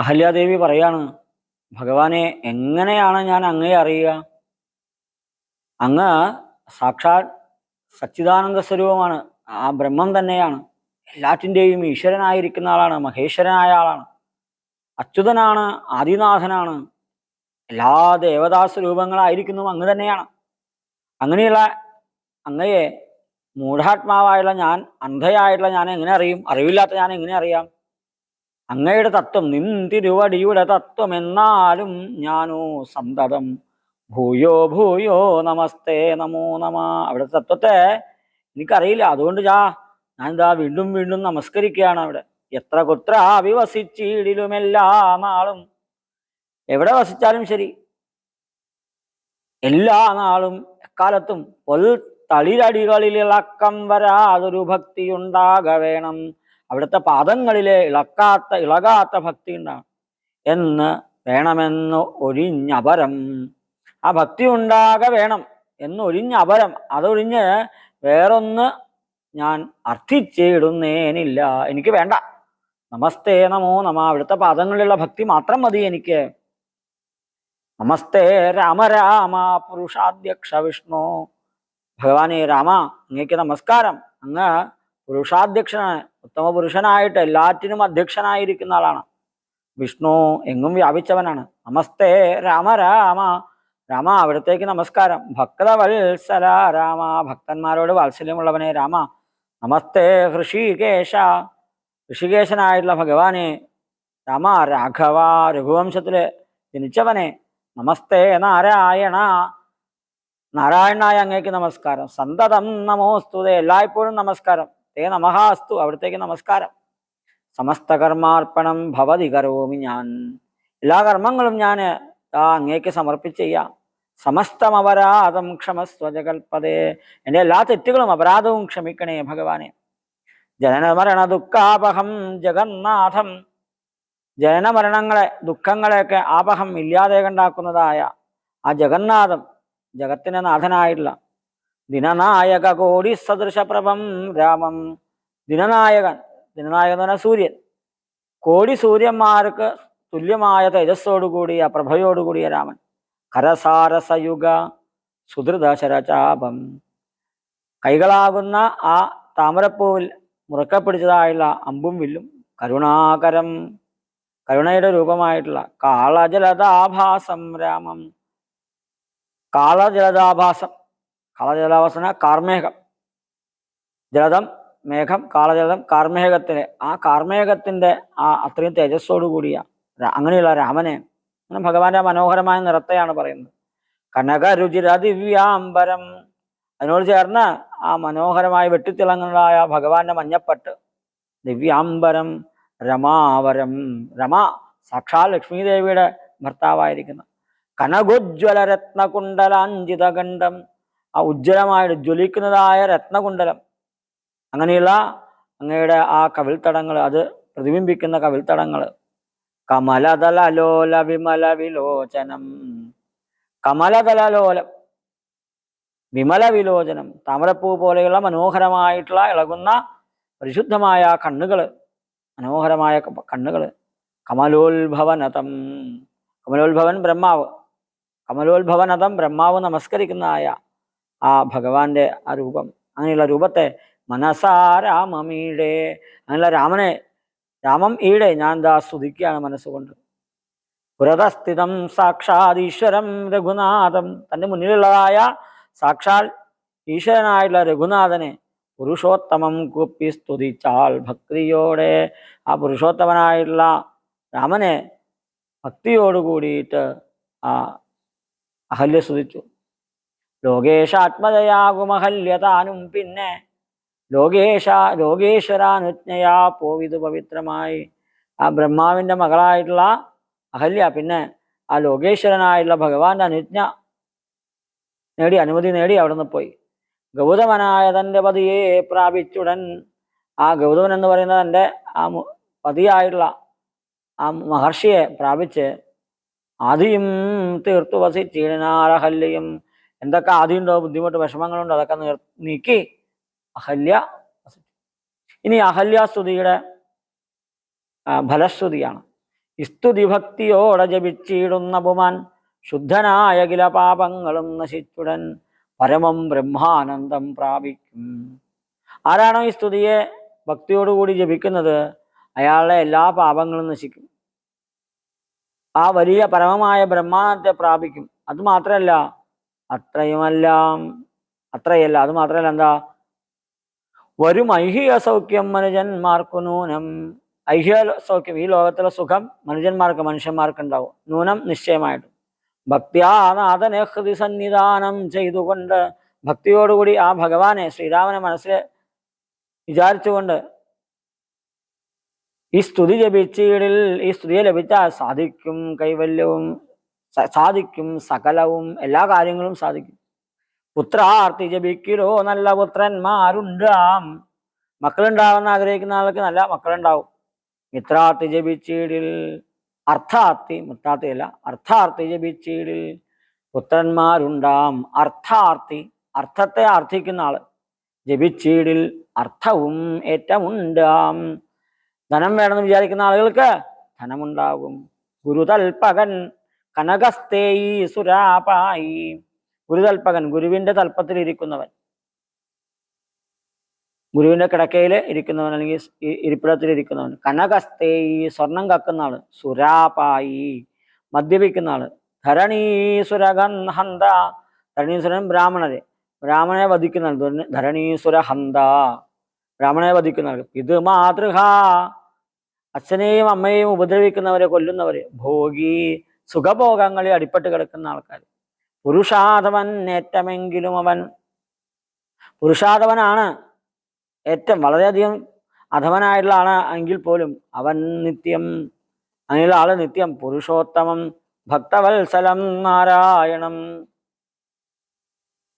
അഹല്യാദേവി പറയാണ്, ഭഗവാനെ എങ്ങനെയാണ് ഞാൻ അങ്ങയെ അറിയുക? അങ്ങ് സാക്ഷാൽ സച്ചിദാനന്ദ സ്വരൂപമാണ്, ആ ബ്രഹ്മം തന്നെയാണ്, എല്ലാറ്റിൻ്റെയും ഈശ്വരനായിരിക്കുന്ന ആളാണ്, മഹേശ്വരനായ ആളാണ്, അച്യുതനാണ്, ആദിനാഥനാണ്, എല്ലാ ദേവതാസ്വരൂപങ്ങളായിരിക്കുന്നു അങ്ങ് തന്നെയാണ്. അങ്ങനെയുള്ള അങ്ങയെ മൂഢാത്മാവായുള്ള ഞാൻ, അന്ധയായിട്ടുള്ള ഞാൻ എങ്ങനെ അറിയും? അറിവില്ലാത്ത ഞാൻ എങ്ങനെ അറിയാം? അങ്ങയുടെ തത്വം, നിൻ തിരുവടിയുടെ തത്വം എന്നാലും ഞാനോ സന്തതം ഭൂയോ ഭൂയോ നമസ്തേ നമോ നമ. അവിടുത്തെ തത്വത്തെ എനിക്കറിയില്ല, അതുകൊണ്ട് ഞാനിതാ വീണ്ടും വീണ്ടും നമസ്കരിക്കുകയാണ്. അവിടെ എത്ര കുത്ര വിവസിച്ചിടിലും എല്ലാ നാളും, എവിടെ വസിച്ചാലും ശരി, എല്ലാ നാളും എക്കാലത്തും തളിരടികളിൽ ഇളക്കം വരാതൊരു ഭക്തി ഉണ്ടാക വേണം. അവിടുത്തെ പാദങ്ങളിലെ ഇളകാത്ത ഭക്തി ഉണ്ടാകും എന്ന് വേണമെന്ന് ഒഴിഞ്ഞപരം. ആ ഭക്തി ഉണ്ടാക വേണം എന്നൊഴിഞ്ഞപരം, അതൊഴിഞ്ഞ് വേറൊന്ന് ഞാൻ അർത്ഥിച്ചിടുന്നേനില്ല, എനിക്ക് വേണ്ട. നമസ്തേ നമോ നമ, അവിടുത്തെ പാദങ്ങളിലുള്ള ഭക്തി മാത്രം മതി എനിക്ക്. നമസ്തേ രാമ രാമ പുരുഷാധ്യക്ഷ വിഷ്ണു. ഭഗവാനെ രാമ, അങ്ങേക്ക് നമസ്കാരം. അങ്ങ് പുരുഷാധ്യക്ഷനാണ്, ഉത്തമ പുരുഷനായിട്ട് എല്ലാറ്റിനും അധ്യക്ഷനായിരിക്കുന്ന ആളാണ്. വിഷ്ണു എങ്ങും വ്യാപിച്ചവനാണ്. നമസ്തേ രാമ രാമ, രാമ അവിടത്തേക്ക് നമസ്കാരം. ഭക്തവത്സല രാമ, ഭക്തന്മാരോട് വാത്സല്യമുള്ളവനെ രാമ. നമസ്തേ ഋഷികേശ, ഋഷികേശനായിട്ടുള്ള ഭഗവാനെ രാമ. രാഘവ, രഘുവംശത്തില് ജനിച്ചവനെ നമസ്തേ നാരായണ, നാരായണനായ അങ്ങേക്ക് നമസ്കാരം. സന്തതം നമോസ്തുതേ, എല്ലായ്പ്പോഴും നമസ്കാരം. തേ നമഹാസ്തു, അവിടത്തേക്ക് നമസ്കാരം. സമസ്ത കർമാർപ്പണം ഭവതി കരോമി, ഞാൻ എല്ലാ കർമ്മങ്ങളും ഞാൻ അങ്ങേക്ക് സമർപ്പിച്ച് ചെയ്യാം. സമസ്തം അപരാധം ക്ഷമസ്വ ജഗൽപദേ, എൻ്റെ എല്ലാ തെറ്റുകളും അപരാധവും ക്ഷമിക്കണേ ഭഗവാനെ. ജനനമരണ ദുഃഖാപഹം ജഗന്നാഥം, ജനനമരണങ്ങളെ ദുഃഖങ്ങളെയൊക്കെ ആപഹം ഇല്ലാതെ കണ്ടാക്കുന്നതായ ആ ജഗന്നാഥം, ജഗത്തിന്റെ നാഥനായിട്ടുള്ള ദിനനായക കോടി സദൃശപ്രഭം രാമം. ദിനനായകൻ, ദിനനായകൻ എന്ന് പറഞ്ഞാൽ സൂര്യൻ, കോടി സൂര്യന്മാർക്ക് തുല്യമായ തേജസ്സോടുകൂടിയ പ്രഭയോടുകൂടിയ രാമൻ. കരസാരസയുഗ സുധൃദശരചാപം, കൈകളാകുന്ന ആ താമരപ്പൂവിൽ മുറുക്കപ്പിടിച്ചതായുള്ള അമ്പും വില്ലും. കരുണാകരം, കരുണയുടെ രൂപമായിട്ടുള്ള കാളജലദാഭാസം രാമം. കാളജലദാഭാസം, കാളജലദാഭാസന കാർമേഘം, ജലദം മേഘം, കാളജലദം കാർമേഘത്തിന്, ആ കാർമേഘത്തിന്റെ ആ അത്രയും തേജസ്സോടു കൂടിയ അങ്ങനെയുള്ള രാമനെ, അങ്ങനെ ഭഗവാന്റെ മനോഹരമായ നിറത്തെയാണ് പറയുന്നത്. കനകരുചിര ദിവ്യാംബരം, അതിനോട് ചേർന്ന് ആ മനോഹരമായി വെട്ടിത്തിളങ്ങുന്നതായ ഭഗവാന്റെ മഞ്ഞപ്പട്ട്. ദിവ്യാംബരം രമാവരം, രമ സാക്ഷാൽ ലക്ഷ്മീദേവിയുടെ ഭർത്താവായിരിക്കുന്ന കനകോജ്വല രത്നകുണ്ടലാഞ്ചിതകണ്ഠം, ആ ഉജ്ജ്വലമായിട്ട് ജ്വലിക്കുന്നതായ രത്നകുണ്ടലം. അങ്ങനെയുള്ള അങ്ങയുടെ ആ കവിൾത്തടങ്ങൾ, അത് പ്രതിബിംബിക്കുന്ന കവിൾത്തടങ്ങൾ. കമലദലോല വിമല വിലോചനം, കമലദലോലം വിമല വിലോചനം, താമരപ്പൂ പോലെയുള്ള മനോഹരമായിട്ടുള്ള ഇളകുന്ന പരിശുദ്ധമായ കണ്ണുകള്, മനോഹരമായ കണ്ണുകള്. കമലോത്ഭവനതം, കമലോത്ഭവൻ ബ്രഹ്മാവ്, കമലോത്ഭവനതം ബ്രഹ്മാവ് നമസ്കരിക്കുന്നതായ ആ ഭഗവാന്റെ ആ രൂപം, അങ്ങനെയുള്ള രൂപത്തെ മനസാരാമമീടെ, അങ്ങനെയുള്ള രാമനെ, രാമം ഈടെ ഞാൻ സ്തുതിക്കുകയാണ് മനസ്സുകൊണ്ട്. പുരതസ്ഥിതം സാക്ഷാത് ഈശ്വരം രഘുനാഥം, തൻ്റെ മുന്നിലുള്ളതായ സാക്ഷാൽ ഈശ്വരനായിട്ടുള്ള രഘുനാഥനെ പുരുഷോത്തമം കൂപ്പി സ്തുതിച്ചാൽ ഭക്തിയോടെ, ആ പുരുഷോത്തമനായിട്ടുള്ള രാമനെ ഭക്തിയോടുകൂടിയിട്ട് ആ അഹല്യ സ്തുതിച്ചു. ലോകേശാത്മജയാകുമഹല്യ താനും പിന്നെ ലോകേശ്വരാനുജ്ഞയാ പോവിതു പവിത്രമായി. ആ ബ്രഹ്മാവിൻ്റെ മകളായിട്ടുള്ള അഹല്യ പിന്നെ ആ ലോകേശ്വരനായിട്ടുള്ള ഭഗവാന്റെ അനുജ്ഞ നേടി, അനുമതി നേടി അവിടെ നിന്ന് പോയി. ഗൗതമനായ തൻ്റെ പതിയെ പ്രാപിച്ചുടൻ, ആ ഗൗതമൻ എന്ന് പറയുന്നത് എൻ്റെ ആ പതിയായിട്ടുള്ള ആ മഹർഷിയെ പ്രാപിച്ച് ആദിയും തീർത്തു വസിച്ചിടനാരഹല്യയും, എന്തൊക്കെ ആദിയുണ്ടോ, ബുദ്ധിമുട്ട് വിഷമങ്ങളുണ്ടോ, അതൊക്കെ നീക്കി അഹല്യ വസിച്ചു. ഇനി അഹല്യാസ്തുതിയുടെ ഫലശ്രുതിയാണ്. സ്തുതിഭക്തിയോടെ ജപിച്ചിടുന്ന പുമാൻ ശുദ്ധനായ കില പാപങ്ങളും നശിച്ചുടൻ പരമം ബ്രഹ്മാനന്ദം പ്രാപിക്കും. ആരാണോ ഈ സ്തുതിയെ ഭക്തിയോടുകൂടി ജപിക്കുന്നത് അയാളുടെ എല്ലാ പാപങ്ങളും നശിക്കും. ആ വലിയ പരമമായ ബ്രഹ്മാനന്ദത്തെ പ്രാപിക്കും. അത് മാത്രമല്ല അത് മാത്രമല്ല എന്താ, വരും ഐഹിക സൗഖ്യം മനുജന്മാർക്കു നൂനം. ഐഹിക സൗഖ്യം, ഈ ലോകത്തിലെ സുഖം മനുഷ്യന്മാർക്ക് ഉണ്ടാവും. നൂനം നിശ്ചയമായിട്ടും. ഭക്തിയാനാഥനെ ഹൃദി സന്നിധാനം ചെയ്തുകൊണ്ട്, ഭക്തിയോടുകൂടി ആ ഭഗവാനെ ശ്രീരാമനെ മനസ്സിൽ വിചാരിച്ചുകൊണ്ട് ഈ സ്തുതി ജപിച്ചീടിൽ, ഈ സ്തുതിയെ ലഭിച്ചാൽ സാധിക്കും കൈവല്യവും, സാധിക്കും സകലവും, എല്ലാ കാര്യങ്ങളും സാധിക്കും. പുത്രാർത്ഥി ജപിക്കിലോ നല്ല പുത്രന്മാരുണ്ടാം. മക്കളുണ്ടാവുന്ന ആഗ്രഹിക്കുന്ന ആൾക്ക് നല്ല മക്കളുണ്ടാവും. മിത്രാർത്ഥി ജപിച്ചീടിൽ, അർത്ഥാർത്ഥി ജപിച്ചീടിൽ പുത്രന്മാരുണ്ടാം. അർത്ഥത്തെ അർത്ഥിക്കുന്ന ആള് ജപിച്ചീടിൽ അർത്ഥവും ഏറ്റമുണ്ടാം. ധനം വേണമെന്ന് വിചാരിക്കുന്ന ആളുകൾക്ക് ധനമുണ്ടാകും. ഗുരുതൽപകൻ കനകസ്തേയി സുരാപായി. ഗുരുതൽപകൻ, ഗുരുവിന്റെ തൽപ്പത്തിൽ ഇരിക്കുന്നവൻ, ഗുരുവിന്റെ കിടക്കയിൽ ഇരിക്കുന്നവൻ അല്ലെങ്കിൽ ഇരിപ്പിടത്തിൽ ഇരിക്കുന്നവൻ. കനകസ്തേയി, സ്വർണം കക്കുന്ന ആള്. സുരാപായി, മദ്യപിക്കുന്ന ആള്. ധരണീസുരഹന്ത, ധരണീസുരൻ ബ്രാഹ്മണനെ വധിക്കുന്ന ആൾ. ധരണീസുര ഹന്ത, ബ്രാഹ്മണനെ വധിക്കുന്ന ആൾ. ഇത് മാതൃഹ, അച്ഛനെയും അമ്മയെയും ഉപദ്രവിക്കുന്നവരെ, കൊല്ലുന്നവരെ. ഭോഗി, സുഖഭോഗങ്ങളിൽ അടിപ്പെട്ട് കിടക്കുന്ന ആൾക്കാർ. പുരുഷാധവൻ ഏറ്റമെങ്കിലും അവൻ, പുരുഷാധവനാണ് ഏറ്റവും വളരെയധികം അധവനായിട്ടുള്ള ആള് എങ്കിൽ പോലും അവൻ നിത്യം, അങ്ങനെയുള്ള ആള് നിത്യം പുരുഷോത്തമം ഭക്തവത്സലം നാരായണം,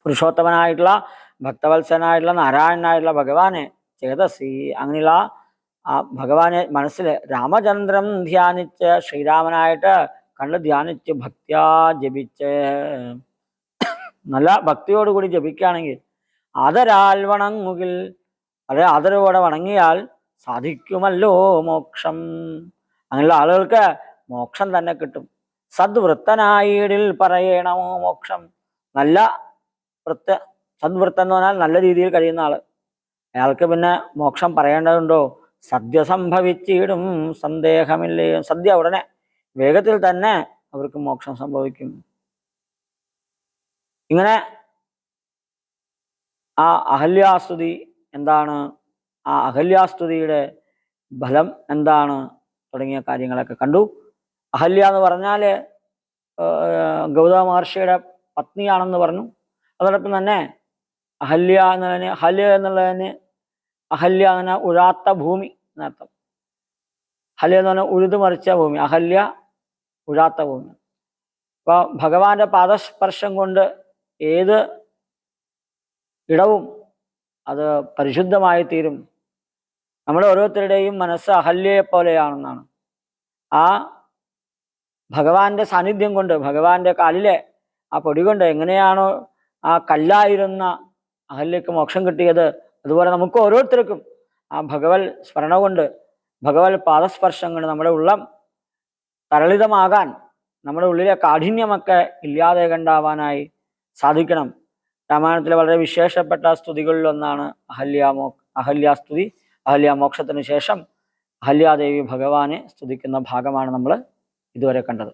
പുരുഷോത്തമനായിട്ടുള്ള ഭക്തവത്സനായിട്ടുള്ള നാരായണനായിട്ടുള്ള ഭഗവാനെ ചേതസി, അങ്ങനെയുള്ള ആ ഭഗവാനെ മനസ്സിൽ രാമചന്ദ്രം ധ്യാനിച്ച്, ശ്രീരാമനായിട്ട് കണ്ട് ധ്യാനിച്ച് ഭക്തിയാ ജപിച്ച്, നല്ല ഭക്തിയോടുകൂടി ജപിക്കുകയാണെങ്കിൽ, ആദരാൽ വണങ്ങുകിൽ, വളരെ ആദരവോടെ വണങ്ങിയാൽ സാധിക്കുമല്ലോ മോക്ഷം. അങ്ങനെയുള്ള ആളുകൾക്ക് മോക്ഷം തന്നെ കിട്ടും. സദ്വൃത്തനായിടിൽ പറയണമോ മോക്ഷം. നല്ല സദ്വൃത്തം എന്ന് പറഞ്ഞാൽ നല്ല രീതിയിൽ കഴിയുന്ന ആള്, അയാൾക്ക് പിന്നെ മോക്ഷം പറയേണ്ടതുണ്ടോ? സദ്യ സംഭവിച്ചിടും സന്ദേഹമില്ലേ. സദ്യ ഉടനെ വേഗത്തിൽ തന്നെ അവർക്ക് മോക്ഷം സംഭവിക്കും. ഇങ്ങനെ ആ അഹല്യാസ്തുതി എന്താണ്, ആ അഹല്യാസ്തുതിയുടെ ഫലം എന്താണ് തുടങ്ങിയ കാര്യങ്ങളൊക്കെ കണ്ടു. അഹല്യ എന്ന് പറഞ്ഞാൽ ഗൗതമ മഹർഷിയുടെ പത്നിയാണെന്ന് പറഞ്ഞു. അതോടൊപ്പം തന്നെ അഹല്യ എന്നുള്ളതിന്, എന്നുള്ളതിന് അഹല്യ എന്ന് പറഞ്ഞാൽ ഉഴാത്ത ഭൂമി എന്നർത്ഥം. ഹല്യ എന്ന് പറഞ്ഞാൽ ഉഴുതു മറിച്ച ഭൂമി, അഹല്യ ഉഴാത്ത ഭൂമി. അപ്പോൾ ഭഗവാന്റെ പാദസ്പർശം കൊണ്ട് ഏത് ഇടവും അത് പരിശുദ്ധമായി തീരും. നമ്മുടെ ഓരോരുത്തരുടെയും മനസ്സ് അഹല്യയെ പോലെയാണെന്നാണ്. ആ ഭഗവാന്റെ സാന്നിധ്യം കൊണ്ട്, ഭഗവാന്റെ കാലിലെ ആ പൊടി കൊണ്ട് എങ്ങനെയാണോ ആ കല്ലായിരുന്ന അഹല്യക്ക് മോക്ഷം കിട്ടിയത്, അതുപോലെ നമുക്ക് ഓരോരുത്തർക്കും ആ ഭഗവത് സ്മരണ കൊണ്ട്, ഭഗവത് പാദസ്പർശം കൊണ്ട് നമ്മുടെ ഉള്ളം തരളിതമാകാൻ, നമ്മുടെ ഉള്ളിലെ കാഠിന്യമൊക്കെ ഇല്ലാതെ കണ്ടാവാനായി സാധിക്കണം. രാമായണത്തിലെ വളരെ വിശേഷപ്പെട്ട സ്തുതികളിലൊന്നാണ് അഹല്യാസ്തുതി. അഹല്യാമോക്ഷത്തിന് ശേഷം അഹല്യാദേവി ഭഗവാനെ സ്തുതിക്കുന്ന ഭാഗമാണ് നമ്മൾ ഇതുവരെ കണ്ടത്.